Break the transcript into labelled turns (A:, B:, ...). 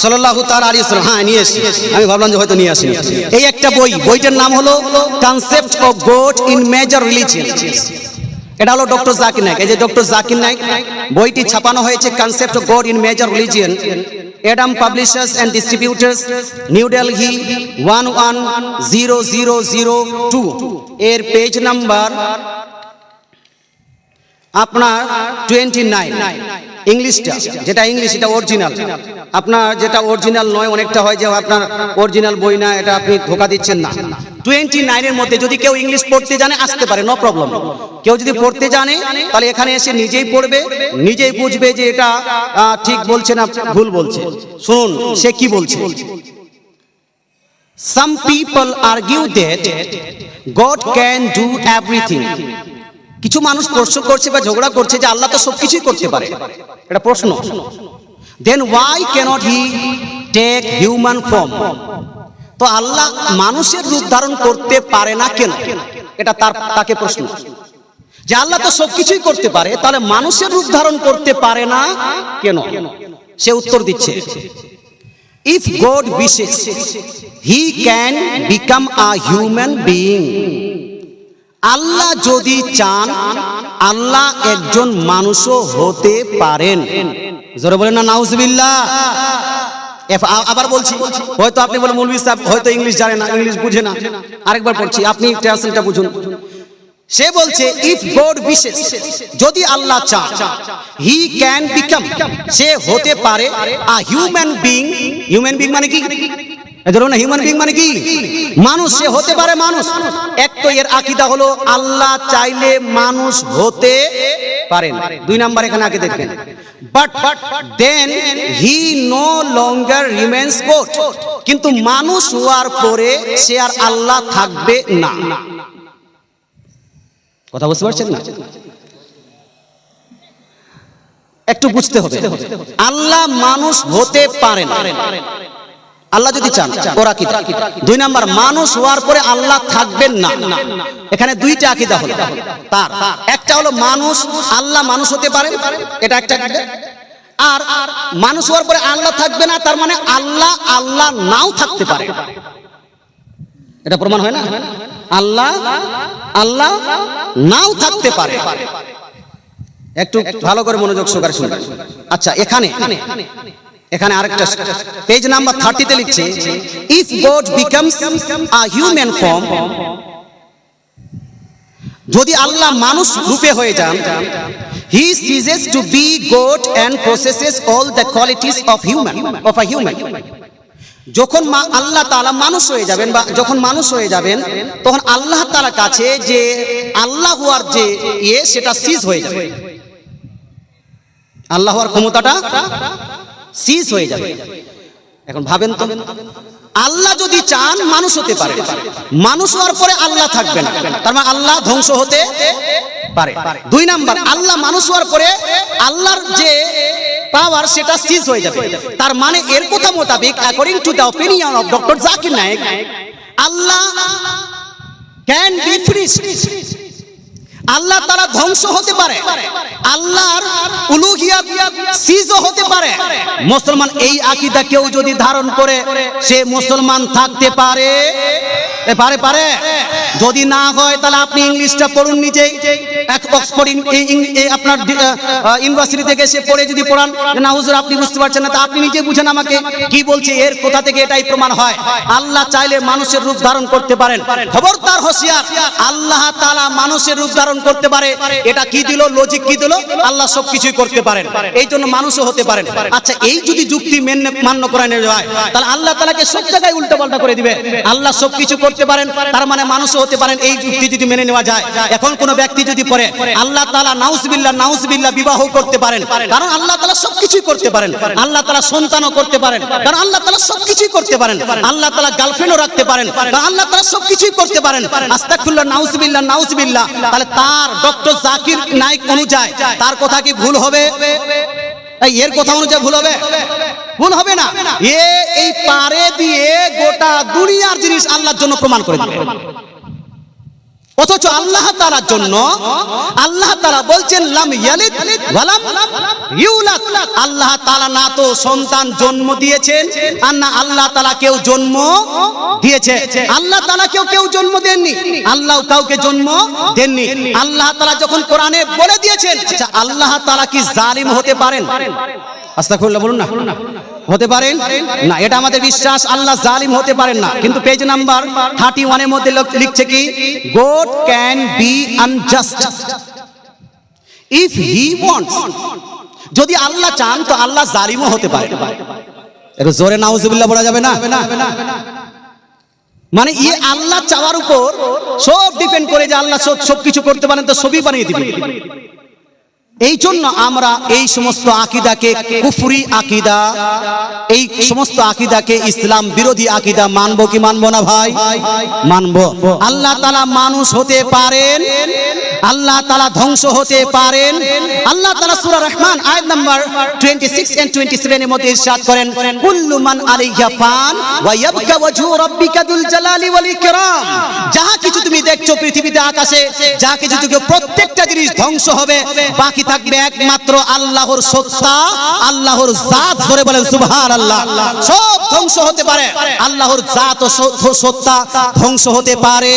A: সাল্লাল্লাহু তাআলা আলাইহি ওয়াসাল্লাম। হ্যাঁ নিয়ে এসেছি, আমি ভাবলাম যে হয়তো নিয়ে আসিনি। এই একটা বইটার নাম হলো concept of god in major religion. এটা হলো ডক্টর জাকির নায়েক। এই যে ডক্টর জাকির নায়েক বইটি ছাপানো হয়েছে concept of god in major religion, Adam publishers and distributors, new Delhi 11002। এর পেজ নাম্বার আপনার 29। ইংলিশটা যেটা ইংলিশ এটা অরিজিনাল, আপনার যেটা অরিজিনাল নয় অনেকটা হয় যে আপনার অরিজিনাল বই না, এটা আপনি ধোকা দিচ্ছেন না। 29 এর মধ্যে যদি কেউ ইংলিশ পড়তে জানে আসতে পারে, নো প্রবলেম। কেউ যদি পড়তে জানে তাহলে এখানে এসে নিজেই পড়বে, নিজেই বুঝবে যে এটা ঠিক বলছে না ভুল বলছে। শুনুন সে কি বলছে। Some people argue that God can do everything. কিছু মানুষ প্রশ্ন করছে বা ঝগড়া করছে যে আল্লাহ তো সবকিছুই করতে পারে, এটা প্রশ্ন। Then why cannot he take human form? তো আল্লাহ মানুষের রূপ ধারণ করতে পারে না কেন, এটা তাকে প্রশ্ন। যে আল্লাহ তো সবকিছুই করতে পারে তাহলে মানুষের রূপ ধারণ করতে পারে না কেন? সে উত্তর দিচ্ছে, if God wishes he can become a human being. আল্লাহ যদি চান আল্লাহ একজন মানুষও হতে পারেন। জোরে বলেন না নাউজুবিল্লাহ। আবার বলছি, হয়তো আপনি বলেন মৌলভী সাহেব হয়তো ইংলিশ জানে না, ইংলিশ বুঝে না। আরেকবার পড়ছি, আপনি ট্রান্সলেটটা বুঝুন। সে বলছে ইফ গড উইশেস, যদি আল্লাহ চান, হি ক্যান বিকাম, সে হতে পারে আ হিউম্যান বিং। হিউম্যান বিং মানে কি? ধরুন না, হিউম্যান বিং মানে কি? মানুষ। সে হতে পারে মানুষ। এক তো এর আকীদা হলো আল্লাহ চাইলে মানুষ হতে পারেন। 2 নাম্বার এখানে আগে দেখবেন, but then he no longer remains God. কিন্তু মানুষ হওয়ার পরে সে আর আল্লাহ থাকবে না। কথা বুঝতে পারছেন না? একটু বুঝতে হবে। আল্লাহ মানুষ হতে পারেন আল্লাহ যদি চান, ওর আকীদা। 2 নাম্বার, মানুষ হওয়ার পরে আল্লাহ থাকবেন না। এখানে 2টা আকীদা হলো তার। একটা হলো মানুষ, আল্লাহ মানুষ হতে পারে, এটা একটা আকীদা। আর মানুষ হওয়ার পরে আল্লাহ থাকবে না, তার মানে আল্লাহ আল্লাহ নাও থাকতে পারে। এটা প্রমাণ হয় না? আল্লাহ আল্লাহ নাও থাকতে পারে। একটু ভালো করে মনোযোগ সহকারে শুনবেন। আচ্ছা, এখানে আরেকটা পেজ নাম্বার 30 তে লিখছে, if God becomes a human form, যদি আল্লাহ মানুষ রূপে হয়ে যান, he ceases to be God and processes all the qualities of a human. যখন আল্লাহ তাআলা মানুষ হয়ে যাবেন বা যখন মানুষ হয়ে যাবেন, তখন আল্লাহ তাআলার কাছে যে আল্লাহ হওয়ার যে সেটা সিজ হয়ে যাবে। আল্লাহ হওয়ার ক্ষমতাটা সিজ হয়ে যাবে। এখন ভাবেন তো, আল্লাহ যদি চান মানুষ হতে পারে, মানুষ হওয়ার পরে আল্লাহ থাকবে না, তার মানে আল্লাহ ধ্বংস হতে পারে। 2 নাম্বার, আল্লাহ মানুষ হওয়ার পরে আল্লাহর যে পাওয়ার সেটা সিজ হয়ে যাবে। তার মানে এর কথা মোতাবেক, according to the opinion of doctor Zakir Naik, Allah can be finished. Allah তাআলা ধ্বংস হতে পারে, আল্লাহর উলুহিয়াত সিজও হতে পারে। মুসলমান এই আকীদা কেউ যদি ধারণ করে, সে মুসলমান থাকতে পারে পারে। যদি না হয় তাহলে আপনি ইংলিশটা পড়ুন নিজেই। অক্সফোর্ড আপনার ইউনিভার্সিটি থেকে সে পড়ে যদি পড়ান না হুজুর আপনি বুঝতে পারছেন না, তা আপনি নিজে বুঝেন আমাকে কি বলছে। এর কোথা থেকে এটাই প্রমাণ হয় আল্লাহ চাইলে মানুষের রূপ ধারণ করতে পারেন। খবরদার হুঁশিয়ার, আল্লাহ তাআলা মানুষের রূপ ধারণ করতে পারে, এটা কি দিল, লজিক কি দিল? আল্লাহ সবকিছুই করতে পারেন, এই জন্য মানুষও হতে পারেন। আচ্ছা, এই যদি যুক্তি মান্য করে নেওয়া হয়, তাহলে আল্লাহ তাআলাকে সব জায়গায় উল্টাপাল্টা করে দিবে। আল্লাহ সবকিছু করতে পারেন, তার মানে মানুষও হতে পারেন, এই যুক্তি যদি মেনে নেওয়া যায়। এখন কোন ব্যক্তি যদি পড়ে আল্লাহ তাআলা নাউজুবিল্লাহ বিবাহ করতে পারেন, কারণ আল্লাহ তাআলা সবকিছুই করতে পারেন। আল্লাহ তাআলা সন্তানও করতে পারেন, কারণ আল্লাহ তাআলা সবকিছুই করতে পারেন। আল্লাহ তাআলা গার্লফ্রেন্ডও রাখতে পারেন, কারণ আল্লাহ তাআলা সবকিছুই করতে পারেন। আস্তাগফিরুল্লাহ, নাউজুবিল্লাহ। তাহলে তার ডক্টর জাকির নায়েক অনুযায়ী তার কথা কি ভুল হবে? এর কথা অনুযায়ী ভুল হবে? ভুল হবে না। এই পারে দিয়ে গোটা দুনিয়ার জিনিস আল্লাহর জন্য প্রমাণ করে দিবে। অথচ আল্লাহ তাআলার জন্য আল্লাহ তাআলা বলছেন লাম ইয়ালিদ ওয়া লাম ইউলাদ। আল্লাহ তাআলা না তো সন্তান জন্ম দিয়েছেন আর না আল্লাহ তাআলা কেউ জন্ম দিয়েছে। আল্লাহ তাআলা কেউ জন্ম দেননি, আল্লাহ কাউকে জন্ম দেননি। আল্লাহ তাআলা যখন কোরআনে বলে দিয়েছেন, আচ্ছা আল্লাহ তাআলা কি জালিম হতে পারেন? আস্তাগফিরুল্লাহ বলুন না, হতে পারেন না? এটা আমাদের বিশ্বাস, আল্লাহ জালিম হতে পারেন না। কিন্তু পেজ নাম্বার 31 এর মধ্যে লিখছে কি, God can be unjust if he wants। যদি আল্লাহ চান তো আল্লাহ জালিমও হতে পারে। একটু জোরে নাউজুবিল্লাহ বলা যাবে না? মানে আল্লাহ চাওয়ার উপর সব ডিপেন্ড করে, যে আল্লাহ সবকিছু করতে পারেন তো সবই বানিয়ে দিবেন। এই জন্য আমরা এই সমস্ত আকীদাকে কুফরি আকীদা, এই সমস্ত আকীদাকে ইসলাম বিরোধী আকীদা মানবো কি মানবো না ভাই? মানবো। আল্লাহ তাআলা মানুষ হতে পারেন, আল্লাহ তাআলা ধ্বংস হতে পারেন। আল্লাহ তাআলা সূরা রহমান আয়াত নাম্বার 26 and 27 এর মধ্যে ইরশাদ করেন, কুল্লু মান আলাইহা ফান ওয়া ইয়াবকা ওয়াজহু রাব্বিকা যুল জালালি ওয়াল ইকরাম। যাহা কিছু তুমি দেখছো পৃথিবীতে, আকাশে যা কিছু দেখো, প্রত্যেকটা জিনিস ধ্বংস হবে, বাকি থাকবে একমাত্র আল্লাহর সত্তা, আল্লাহর জাত। ধরে বলেন সুবহানাল্লাহ। সব ধ্বংস হতে পারে, আল্লাহর জাত ও সত্তা ধ্বংস হতে পারে